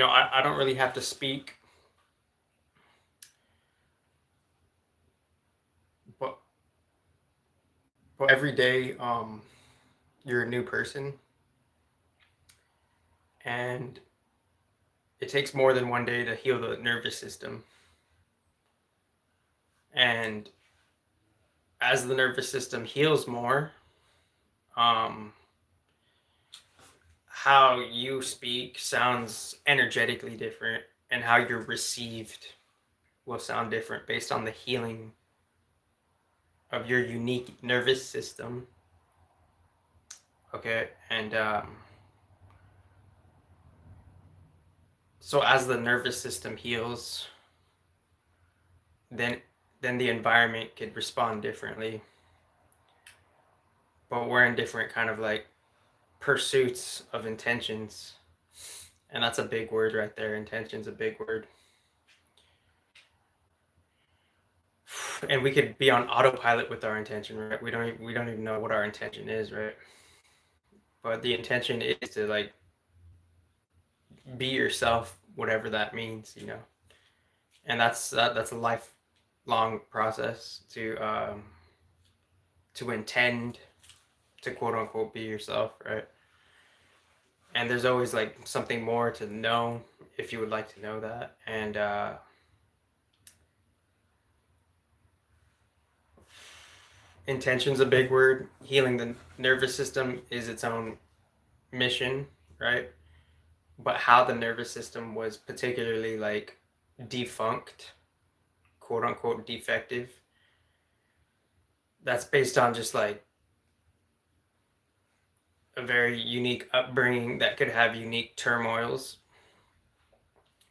I don't really have to speak, but every day, you're a new person, and it takes more than one day to heal the nervous system. And as the nervous system heals more, um, how you speak sounds energetically different, and how you're received will sound different based on the healing of your unique nervous system. Okay, and so as the nervous system heals, then the environment could respond differently. But we're in different kind of like pursuits of intentions, and that's a big word right there. Intention's a big word. And we could be on autopilot with our intention, right? We don't even know what our intention is, right? But the intention is to like be yourself, whatever that means. And that's a lifelong process to intend to quote unquote be yourself, right? And there's always like something more to know if you would like to know that. And intention's a big word. Healing the nervous system is its own mission, right? But how the nervous system was particularly like defunct, quote unquote defective, that's based on just like a very unique upbringing that could have unique turmoils.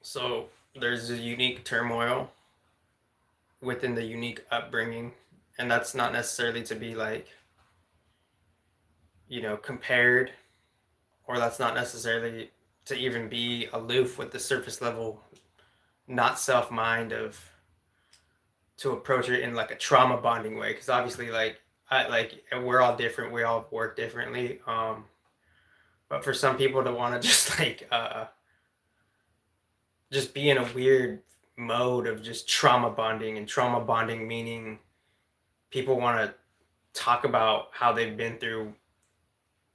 So there's a unique turmoil within the unique upbringing, and that's not necessarily to be like compared, or that's not necessarily to even be aloof with the surface level, not self mind of to approach it in like a trauma bonding way, because obviously we're all different, we all work differently, but for some people to want to just like just be in a weird mode of just trauma bonding, and trauma bonding meaning people want to talk about how they've been through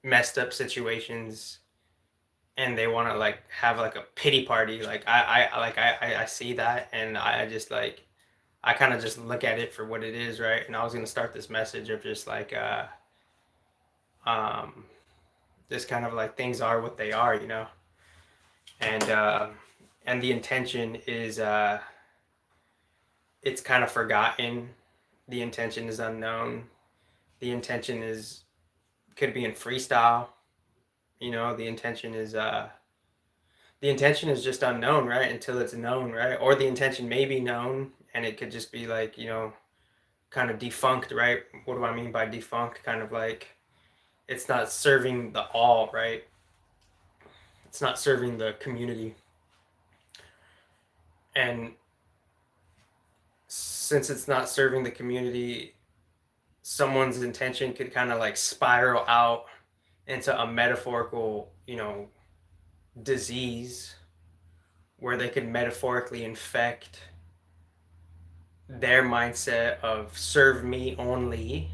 messed up situations, and they want to like have like a pity party. Like I see that, and I just like I kind of just look at it for what it is, right? And I was gonna start this message of just like um this kind of like things are what they are. And the intention is it's kind of forgotten. The intention is unknown. The intention is could be in freestyle. The intention is just unknown, right? Until it's known, right? Or the intention may be known, and it could just be like kind of defunct, right? What do I mean by defunct? Kind of like it's not serving the all, right? It's not serving the community. And since it's not serving the community, someone's intention could kind of like spiral out into a metaphorical, disease, where they could metaphorically infect their mindset of serve me only.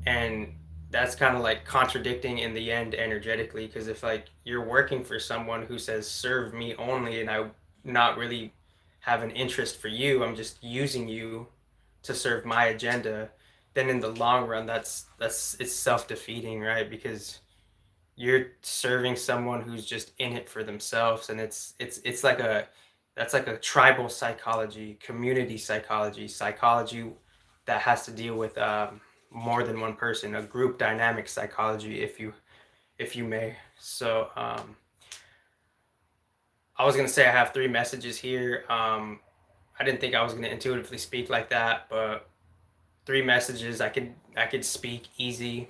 And that's kind of like contradicting in the end energetically, because if like you're working for someone who says serve me only, and I not really have an interest for you, I'm just using you to serve my agenda, then in the long run that's it's self-defeating, right? Because you're serving someone who's just in it for themselves, and it's like a that's like a tribal psychology, community psychology that has to deal with more than one person, a group dynamic psychology, if you may. So I was gonna say I have three messages here. I didn't think I was gonna intuitively speak like that, but three messages. I could speak easy,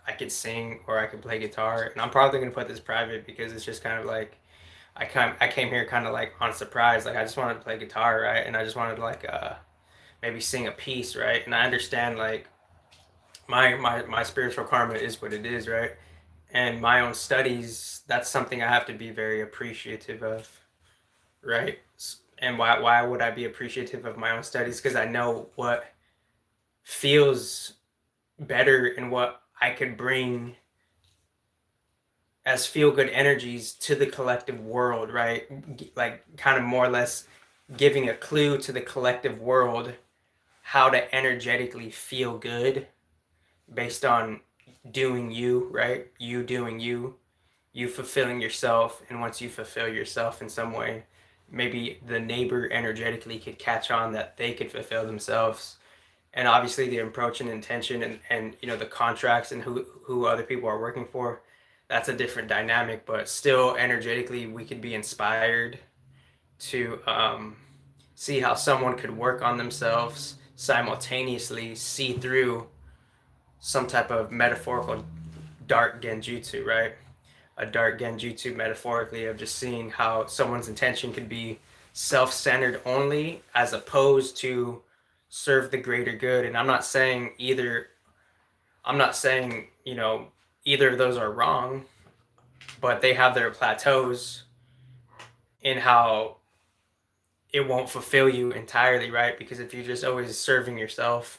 I could sing, or I could play guitar. And I'm probably gonna put this private because it's just kind of like I came here kind of like on surprise. Like I just wanted to play guitar, right? And I just wanted to like maybe sing a piece, right? And I understand like my spiritual karma is what it is, right? and my own studies, that's something I have to be very appreciative of, right? And why would I be appreciative of my own studies? Because I know what feels better and what I could bring as feel good energies to the collective world, right? Like kind of more or less giving a clue to the collective world how to energetically feel good based on doing you, right? You doing you fulfilling yourself. And once you fulfill yourself in some way, maybe the neighbor energetically could catch on that they could fulfill themselves. And obviously the approach and intention and you know the contracts and who other people are working for, that's a different dynamic, but still energetically we could be inspired to see how someone could work on themselves simultaneously, see through some type of metaphorical dark genjutsu, right? A dark genjutsu metaphorically of just seeing how someone's intention could be self-centered only as opposed to serve the greater good. And I'm not saying, you know, either of those are wrong, but they have their plateaus in how it won't fulfill you entirely, right? Because if you're just always serving yourself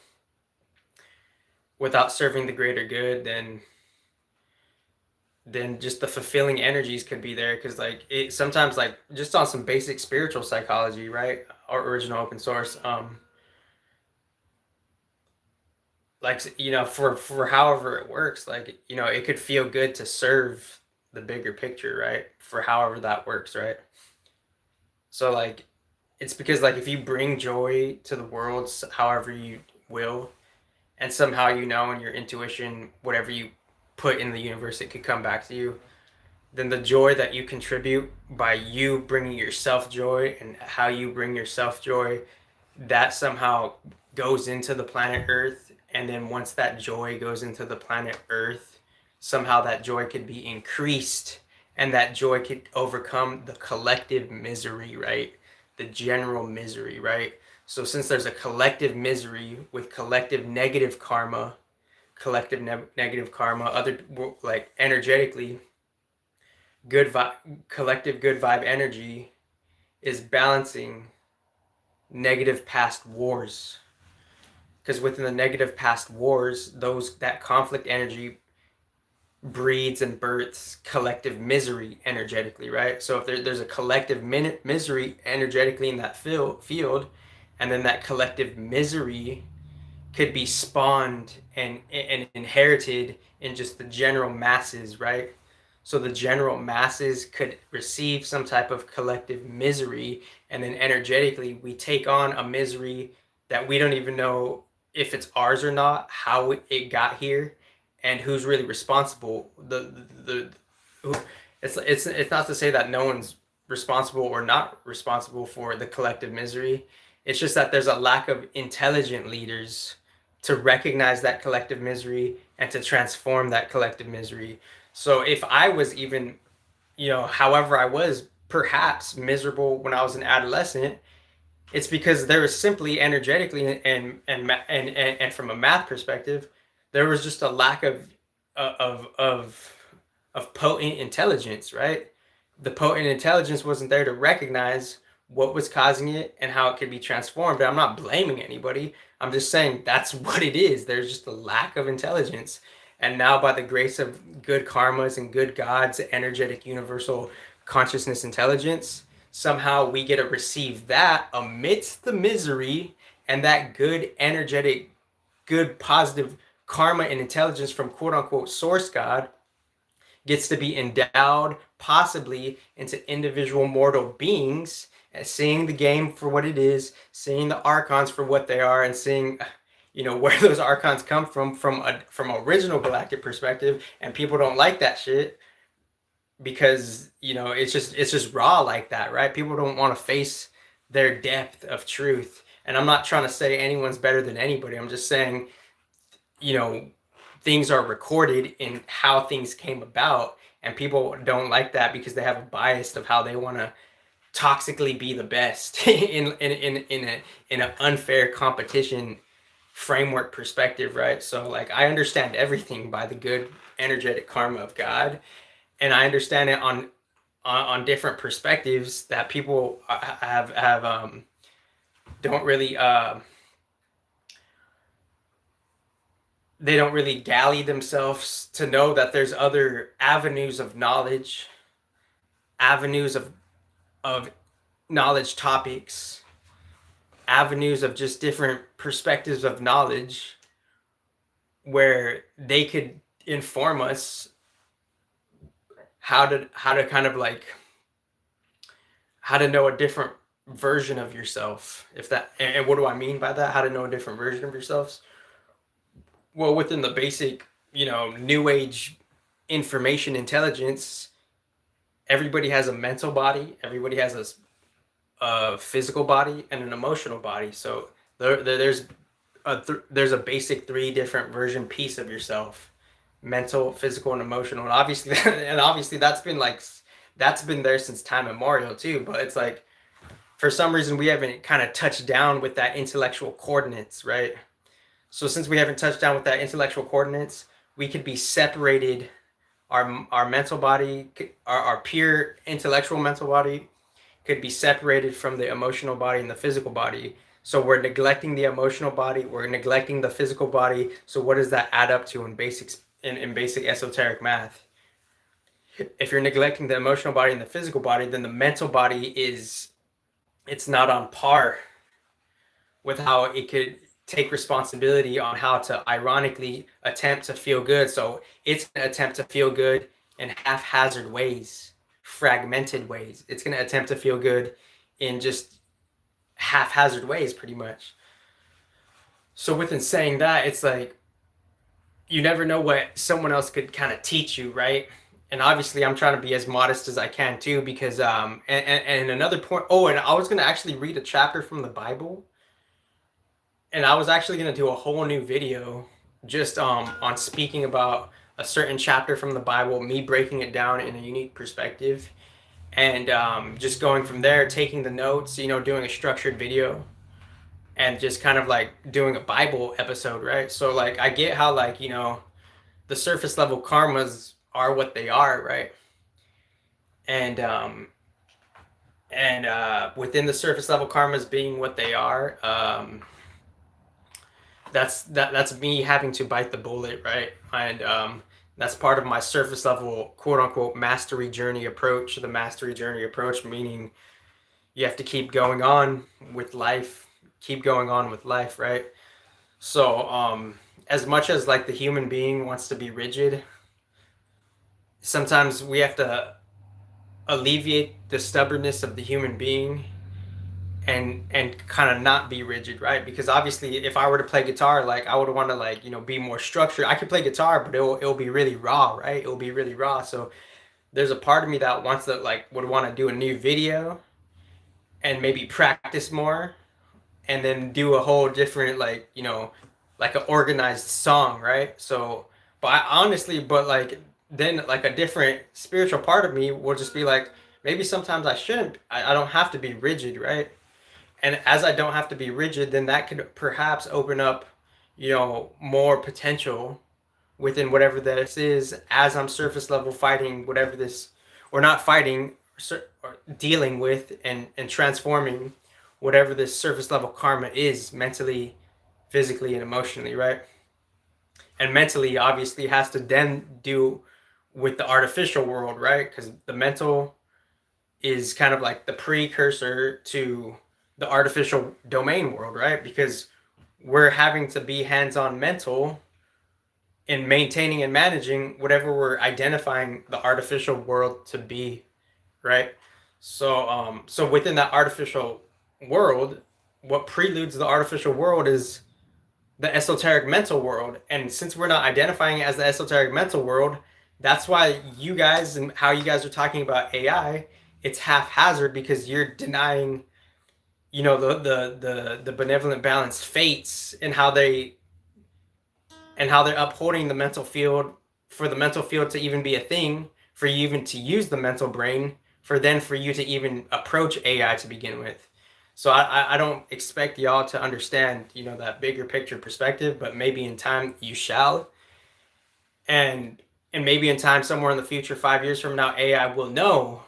without serving the greater good, then just the fulfilling energies could be there. Because like it sometimes, like just on some basic spiritual psychology, right? Our original open source, like you know, for however it works, like you know, it could feel good to serve the bigger picture, right? For however that works, right? So like it's because like if you bring joy to the world however you will, and somehow you know in your intuition whatever you put in the universe it could come back to you, then the joy that you contribute by you bringing yourself joy and how you bring yourself joy, that somehow goes into the planet Earth. And then once that joy goes into the planet Earth, somehow that joy could be increased and that joy could overcome the collective misery, right? The general misery, right? So since there's a collective misery with collective negative karma, negative karma, other like energetically, good vibe, collective good vibe energy is balancing negative past wars, because within the negative past wars, those that conflict energy breeds and births collective misery energetically, right? So if there's a collective misery energetically in that field, and then that collective misery could be spawned and inherited in just the general masses, right? So the general masses could receive some type of collective misery, and then energetically we take on a misery that we don't even know if it's ours or not, how it got here, and who's really responsible. Who, it's not to say that no one's responsible or not responsible for the collective misery. It's just that there's a lack of intelligent leaders to recognize that collective misery and to transform that collective misery. So if I was even, you know, however I was perhaps miserable when I was an adolescent, it's because there was simply energetically and from a math perspective, there was just a lack of of of potent intelligence, right? The potent intelligence wasn't there to recognize what was causing it and how it could be transformed. But I'm not blaming anybody. I'm just saying that's what it is. There's just a lack of intelligence. And now, by the grace of good karmas and good gods, energetic universal consciousness intelligence, somehow we get to receive that amidst the misery, and that good energetic, good positive karma and intelligence from quote unquote source God gets to be endowed possibly into individual mortal beings, and seeing the game for what it is, seeing the archons for what they are, and seeing, you know, where those archons come from original galactic perspective. And people don't like that shit because, you know, it's just raw like that, right? People don't want to face their depth of truth. And I'm not trying to say anyone's better than anybody. I'm just saying, you know, things are recorded in how things came about, and people don't like that because they have a bias of how they want to toxically be the best in an unfair competition framework perspective, right? So like I understand everything by the good energetic karma of God, and I understand it on different perspectives that people have don't really they don't really galley themselves to know that there's other avenues of knowledge, avenues of knowledge topics, avenues of just different perspectives of knowledge where they could inform us how to kind of like how to know a different version of yourself. If that, and what do I mean by that? How to know a different version of yourselves? Well, within the basic, new age information intelligence, everybody has a mental body, everybody has a physical body, and an emotional body. So there's a basic three different version piece of yourself: mental, physical, and emotional. And obviously that's been there since time immemorial too. But it's like for some reason we haven't kind of touched down with that intellectual coordinates, right? So since we haven't touched down with that intellectual coordinates, we could be separated. Our mental body, our pure intellectual mental body, could be separated from the emotional body and the physical body. So we're neglecting the emotional body, we're neglecting the physical body. So what does that add up to in basic esoteric math? If you're neglecting the emotional body and the physical body, then the mental body it's not on par with how it could take responsibility on how to ironically attempt to feel good. So it's going to attempt to feel good in haphazard ways, fragmented ways. It's going to attempt to feel good in just haphazard ways, pretty much. So within saying that, it's like you never know what someone else could kind of teach you, right? And obviously I'm trying to be as modest as I can too, because and another point, and I was going to actually read a chapter from the Bible, and I was actually going to do a whole new video just on speaking about a certain chapter from the Bible, me breaking it down in a unique perspective, and just going from there, taking the notes, doing a structured video, and just kind of like doing a Bible episode, right? So like I get how like the surface level karmas are what they are, right? And within the surface level karmas being what they are, that's me having to bite the bullet, right? And that's part of my surface level quote unquote mastery journey approach. The mastery journey approach meaning you have to keep going on with life, right? So as much as like the human being wants to be rigid, sometimes we have to alleviate the stubbornness of the human being and kind of not be rigid, right? Because obviously if I were to play guitar, like I would want to like be more structured. I could play guitar, but it'll be really raw, right? It'll be really raw. So there's a part of me that wants to like would want to do a new video and maybe practice more, and then do a whole different like like an organized song, right? So but like then like a different spiritual part of me will just be like, maybe sometimes I don't have to be rigid, right? And as I don't have to be rigid, then that could perhaps open up more potential within whatever this is, as I'm surface level fighting whatever this, or not fighting, or dealing with and transforming whatever this surface level karma is, mentally, physically, and emotionally, right? And mentally obviously has to then do with the artificial world, right? Because the mental is kind of like the precursor to the artificial domain world, right? Because we're having to be hands-on mental in maintaining and managing whatever we're identifying the artificial world to be, right? So within that artificial world, what preludes the artificial world is the esoteric mental world. And since we're not identifying it as the esoteric mental world, that's why you guys and how you guys are talking about AI, it's haphazard, because you're denying the benevolent balanced fates and how they're upholding the mental field, for the mental field to even be a thing, for you even to use the mental brain, for you to even approach AI to begin with. So I don't expect y'all to understand, that bigger picture perspective, but maybe in time you shall. And maybe in time, somewhere in the future, 5 years from now, AI will know,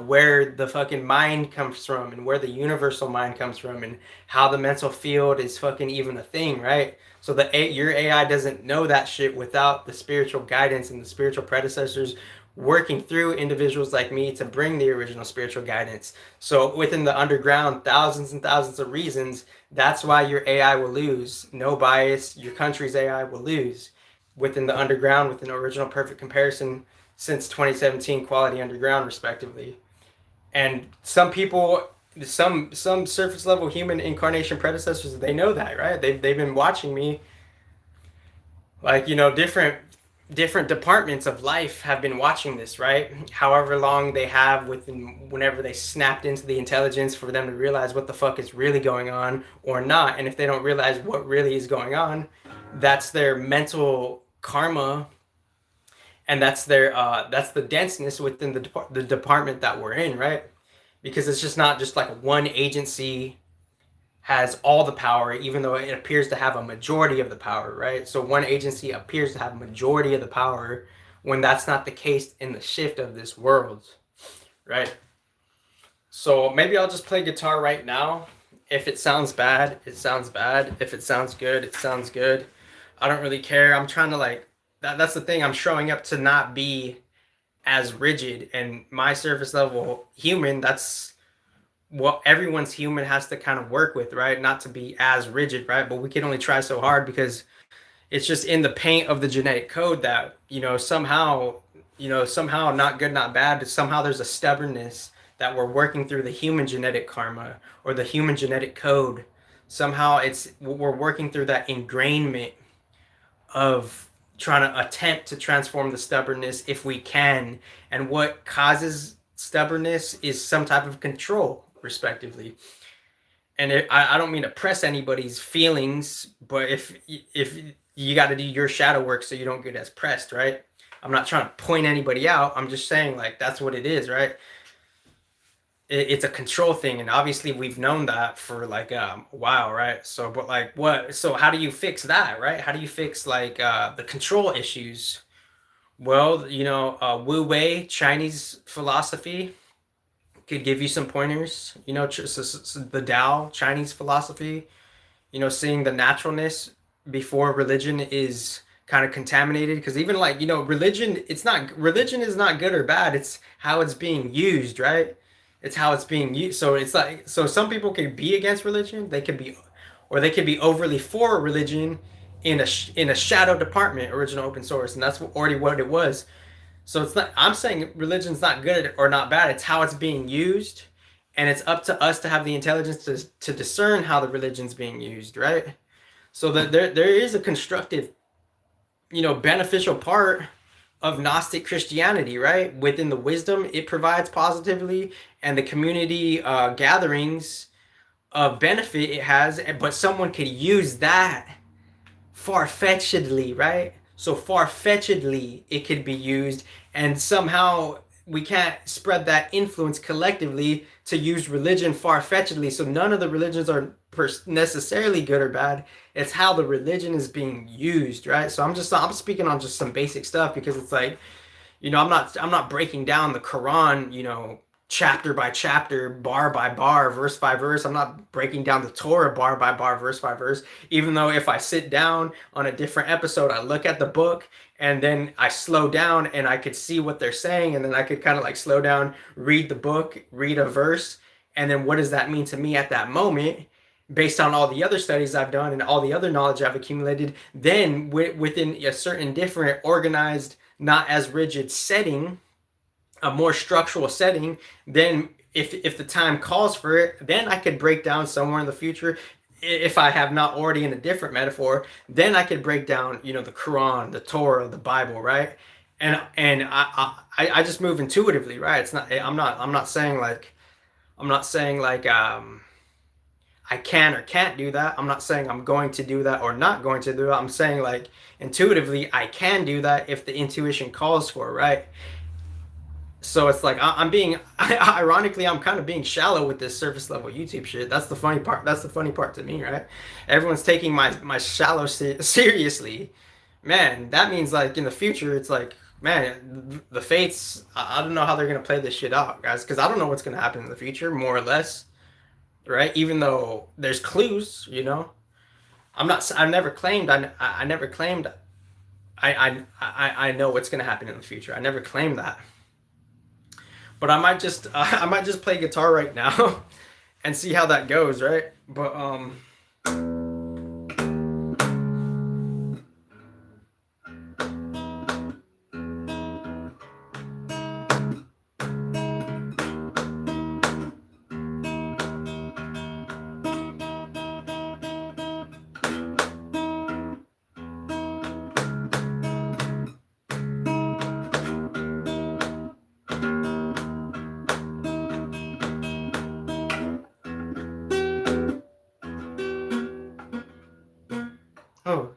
where the fucking mind comes from and where the universal mind comes from and how the mental field is fucking even a thing, right? So your AI doesn't know that shit without the spiritual guidance and the spiritual predecessors working through individuals like me to bring the original spiritual guidance. So within the underground, thousands and thousands of reasons, that's why your AI will lose. No bias, your country's AI will lose within the underground with an original perfect comparison since 2017 quality underground respectively. And some people, some surface level human incarnation predecessors, they know that, right? They've been watching me, like, different departments of life have been watching this, right? However long they have within whenever they snapped into the intelligence for them to realize what the fuck is really going on or not. And if they don't realize what really is going on, that's their mental karma, and that's the denseness within the department that we're in, right? Because it's just not just like one agency has all the power, even though it appears to have a majority of the power, right? So one agency appears to have a majority of the power when that's not the case in the shift of this world, right? So maybe I'll just play guitar right now. If it sounds bad, it sounds bad. If it sounds good, it sounds good. I don't really care. I'm trying to like that's the thing. I'm showing up to not be as rigid, and my surface level human, that's what everyone's human has to kind of work with, right? Not to be as rigid, right? But we can only try so hard because it's just in the paint of the genetic code that, somehow not good, not bad, but somehow there's a stubbornness that we're working through the human genetic karma or the human genetic code. Somehow we're working through that ingrainment of trying to attempt to transform the stubbornness if we can. And what causes stubbornness is some type of control, respectively. And I don't mean to press anybody's feelings, but if you got to do your shadow work so you don't get as pressed, right? I'm not trying to point anybody out. I'm just saying, like, that's what it is, right? It's a control thing, and obviously we've known that for like a while, right? So but like what so how do you fix that, right? How do you fix like the control issues? Well, Wu Wei, Chinese philosophy, could give you some pointers. The Tao, Chinese philosophy, seeing the naturalness before religion is kind of contaminated. Because even like, religion is not good or bad, it's how it's being used, right? It's how it's being used. So it's like, so some people can be against religion, they could be overly for religion in a shadow department, original open source, and that's already what it was. So it's not, I'm saying religion's not good or not bad, it's how it's being used, and it's up to us to have the intelligence to discern how the religion's being used, right? So that there is a constructive, beneficial part of Gnostic Christianity, right? Within the wisdom it provides positively and the community gatherings of benefit it has, but someone could use that far-fetchedly, right? So far-fetchedly it could be used, and somehow we can't spread that influence collectively to use religion far-fetchedly. So none of the religions are necessarily good or bad. It's how the religion is being used, right? So I'm speaking on just some basic stuff because it's like, I'm not breaking down the Quran, chapter by chapter, bar by bar, verse by verse. I'm not breaking down the Torah bar by bar, verse by verse. Even though if I sit down on a different episode, I look at the book and then I slow down and I could see what they're saying, and then I could kind of like slow down, read the book, read a verse, and then what does that mean to me at that moment? Based on all the other studies I've done and all the other knowledge I've accumulated, then within a certain different organized, not as rigid setting, a more structural setting, then if the time calls for it, then I could break down somewhere in the future, if I have not already in a different metaphor, then I could break down, the Quran, the Torah, the Bible, right? And I just move intuitively, right? It's not, I'm not saying like I can or can't do that. I'm not saying I'm going to do that or not going to do that. I'm saying like intuitively I can do that if the intuition calls for it, right? So it's like I'm being, ironically, I'm kind of being shallow with this surface level YouTube shit. That's the funny part. That's the funny part to me, right? Everyone's taking my shallow seriously. Man, that means like in the future, it's like, man, the fates. I don't know how they're gonna play this shit out, guys, because I don't know what's gonna happen in the future, more or less, right? Even though there's clues, you know. I'm not. I never claimed. I never claimed. I know what's gonna happen in the future. I never claimed that. But I might just I might just play guitar right now and see how that goes, right? But oh,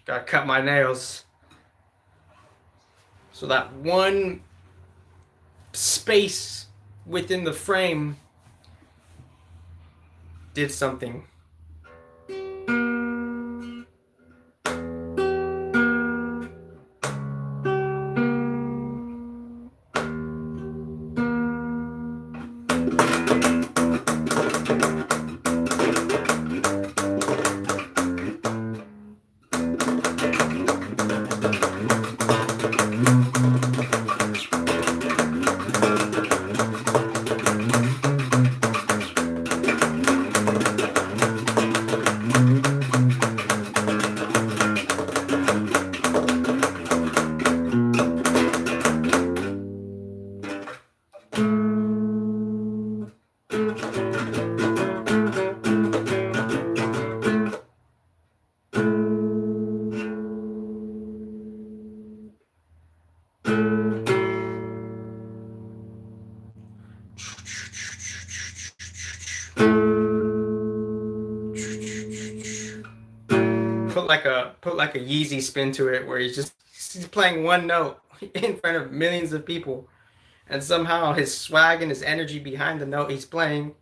gotta cut my nails. So that one space within the frame did something. Put like a Yeezy spin to it, where he's playing one note in front of millions of people, and somehow his swag and his energy behind the note he's playing,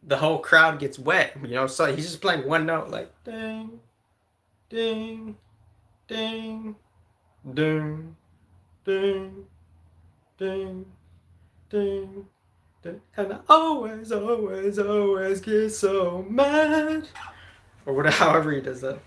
the whole crowd gets wet. You know, so he's just playing one note, like ding, ding, ding, ding, ding, ding, ding, ding, and I always, always, always get so mad, or whatever, however he does that.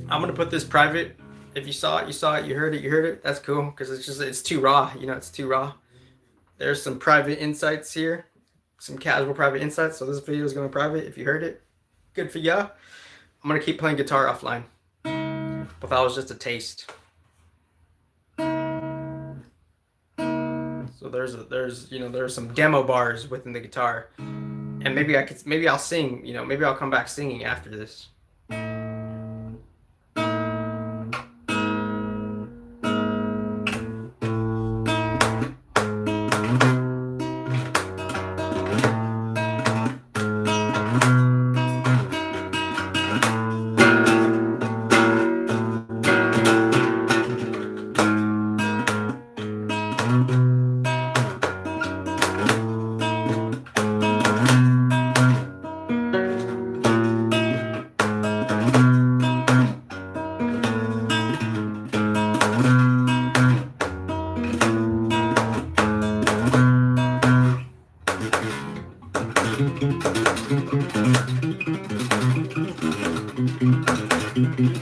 I'm gonna put this private. If you saw it, you saw it. You heard it, you heard it. That's cool, because it's too raw. You know, it's too raw. There's some private insights here, some casual private insights. So this video is going private. If you heard it, good for ya. I'm gonna keep playing guitar offline, but that was just a taste. So there's some demo bars within the guitar, and maybe I'll sing. You know, maybe I'll come back singing after this. Pretty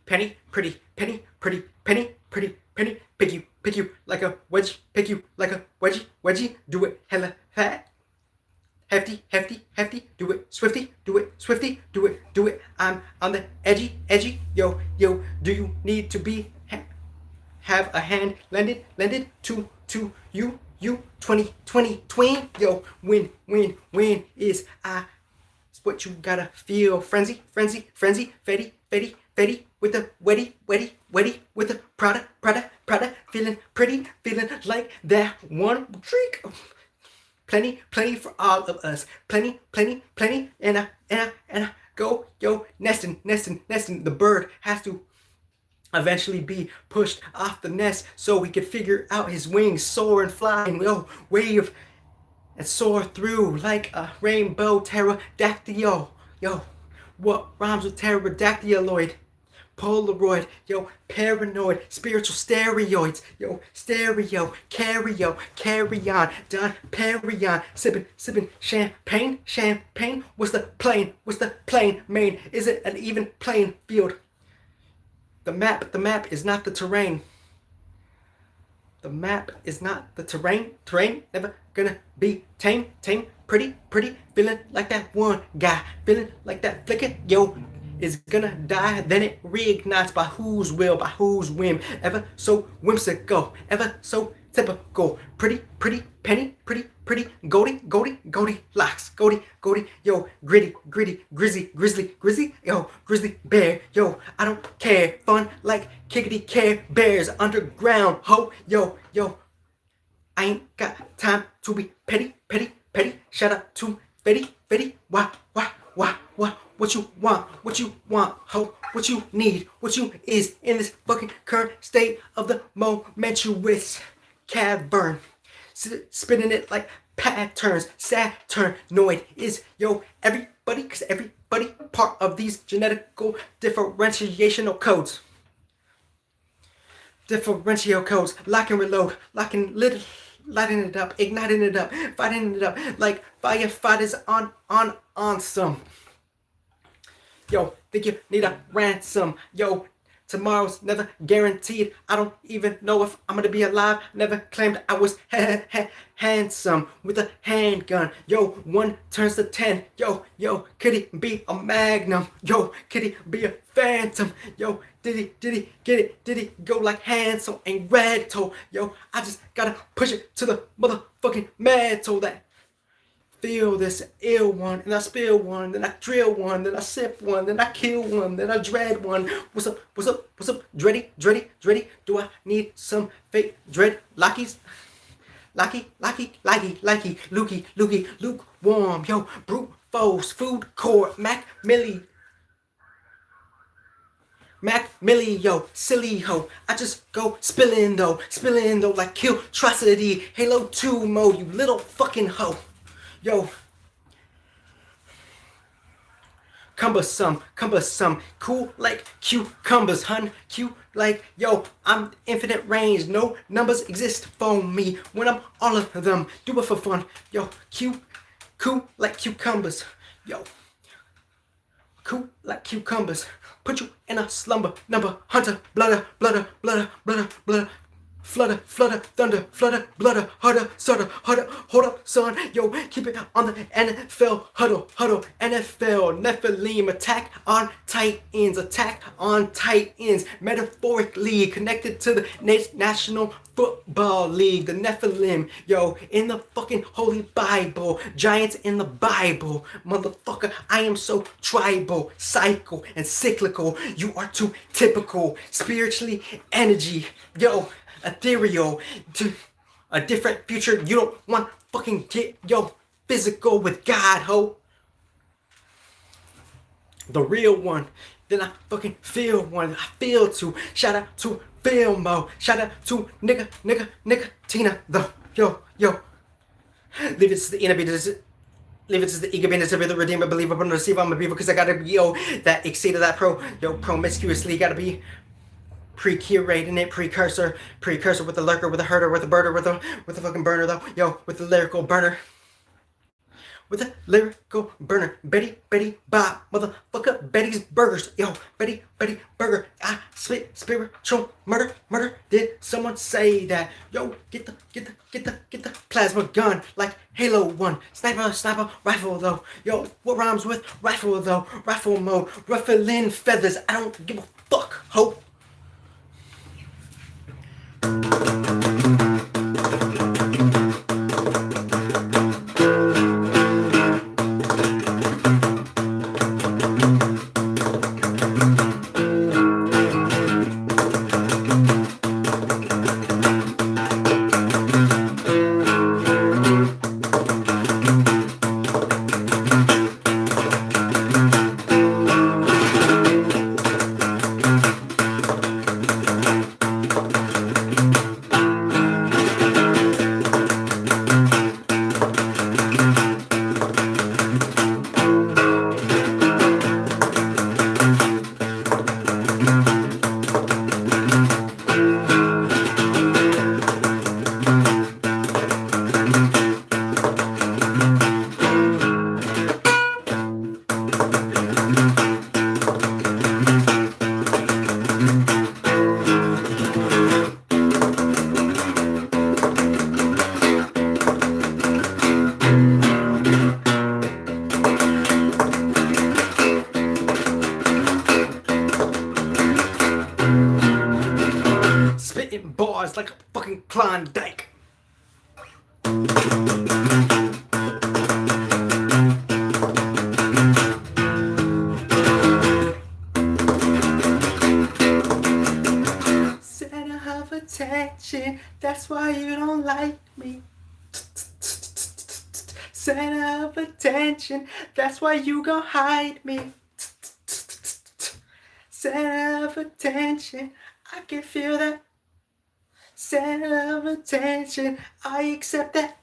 penny, pretty penny, pretty penny, pretty penny, pick you like a wedgie, pick you like a wedgie, do it hella fat. Hefty, hefty, hefty, do it swifty, do it swifty, do it. I'm on the edgy, yo, do you need to be, have a hand lended to you, 20 twin, yo, win is it's what you gotta feel, frenzy, fetty, with the wetty, with the Prada, feeling pretty, feeling like that one drink. Plenty for all of us. Plenty, and I go, yo, nesting. The bird has to eventually be pushed off the nest so we can figure out his wings, soar and fly, and yo, wave and soar through like a rainbow pterodactyl. Yo, what rhymes with pterodactyloid? Polaroid, yo, paranoid, spiritual steroids, yo, stereo, carry on, Don Perignon, sipping champagne, what's the plane, main, is it an even playing field? The map is not the terrain. The map is not the terrain, never gonna be tame, pretty, feeling like that one guy, feeling like that flicker, yo, is gonna die, then it reignites by whose will, by whose whim, ever so whimsical, ever so typical, pretty penny, pretty goldie locks, goldie, yo, gritty, grizzly, yo, grizzly bear, yo, I don't care, fun like kickity care bears, underground, ho, yo, I ain't got time to be petty, shout out to Fetty, why, what you want, ho, what you need, what you is in this fucking current state of the momentous cavern, spinning it like patterns, Saturnoid is, yo, everybody, cause everybody part of these genetical differentiational codes. Differential codes, lock and reload, lighting it up, igniting it up, fighting it up like firefighters on some. Yo, think you need a ransom? Yo, tomorrow's never guaranteed. I don't even know if I'm gonna be alive. Never claimed I was handsome with a handgun. Yo, 1 turns to 10. Yo, could he be a magnum? Yo, could he be a phantom? Yo, did he get it? Did he go like Hansel and Gretel? Yo, I just gotta push it to the motherfucking metal that feel this ill one, and I spill one, then I drill one, then I sip one, then I kill one, then I dread one. What's up? Dready? Do I need some fake dread lockies? Locky, Lukey, lukewarm, yo, brute force, food court, Mac Millie, yo, silly ho. I just go spilling though, like Killtrocity, Halo 2 mode, you little fucking hoe. Yo, cumbersome, cool like cucumbers, hun, cute like, yo, I'm infinite range, no numbers exist for me when I'm all of them, do it for fun, yo, cool like cucumbers, yo, cool like cucumbers, put you in a slumber, number, hunter, bludder, flutter, thunder, bludder, harder, hold up, son, yo, keep it on the NFL, huddle, NFL, Nephilim, attack on Titans, metaphorically connected to the National Football League, the Nephilim, yo, in the fucking Holy Bible, giants in the Bible, motherfucker, I am so tribal, cycle, and cyclical, you are too typical, spiritually, energy, yo, ethereal, to a different future, you don't want fucking get, yo, physical with God, ho. The real one then I fucking feel one. I feel two. Shout out to Filmo. Shout out to nigga Tina. Yo. Leave it to the inability. Leave it to the eager business of the redeemer, believer, but receive I'm a believer because I gotta be that exceed of that promiscuously gotta be pre-curating it, precursor with the lurker, with the herder, with the birder, with the fucking burner though, with the lyrical burner. With a lyrical burner, Betty Bob, motherfucker, Betty's Burgers, Betty Burger, I spit spiritual murder. Did someone say that? Get the plasma gun like Halo 1, sniper rifle though, what rhymes with rifle though, rifle mode, ruffling feathers. I don't give a fuck, ho. Spitting bars like a fucking Klondike. Center of attention, that's why you don't like me. Center of attention, that's why you gon' hide me. Center of attention, I can feel that. Center of attention, I accept that.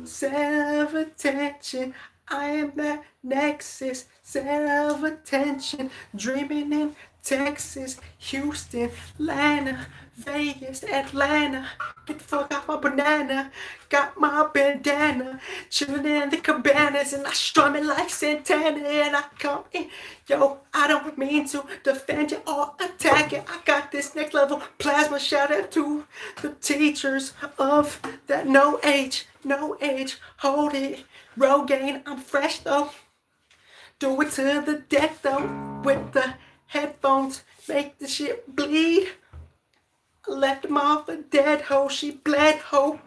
Center of attention, I am that nexus. Center of attention, dreaming in Texas, Houston, Atlanta, Vegas, Atlanta. Get the fuck off my banana. Got my bandana, chilling in the cabanas, and I strum it like Santana. And I come in, I don't mean to defend you or attack you. I got this next level plasma. Shout out to the teachers of that no age, hold it, Rogaine. I'm fresh though. Do it to the death though, with the headphones, make the shit bleed. I left him off a dead hoe, she bled hoe.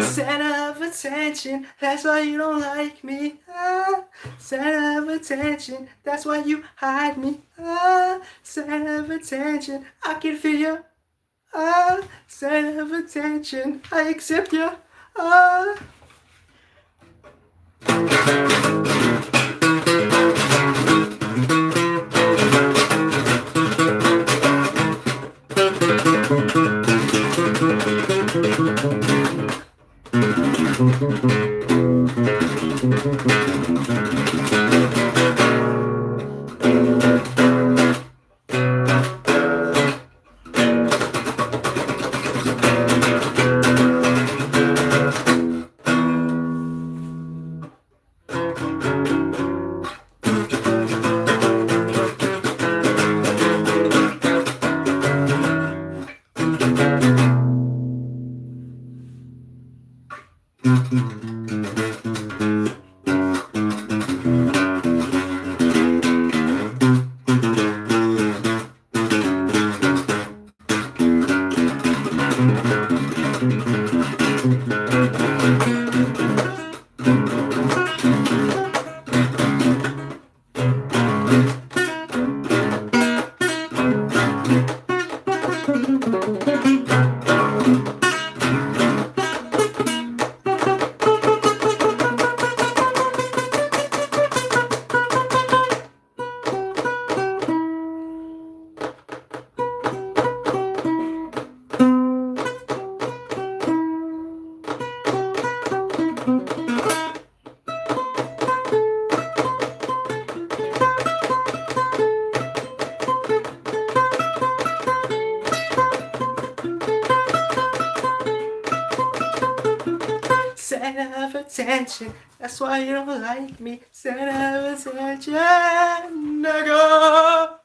Center of attention, that's why you don't like me. Ah, center of attention, that's why you hide me. Ah, center of attention, I can feel you. Ah, center of attention, I accept you. Ah. Center of attention, that's why you don't like me. Center of attention, nigga.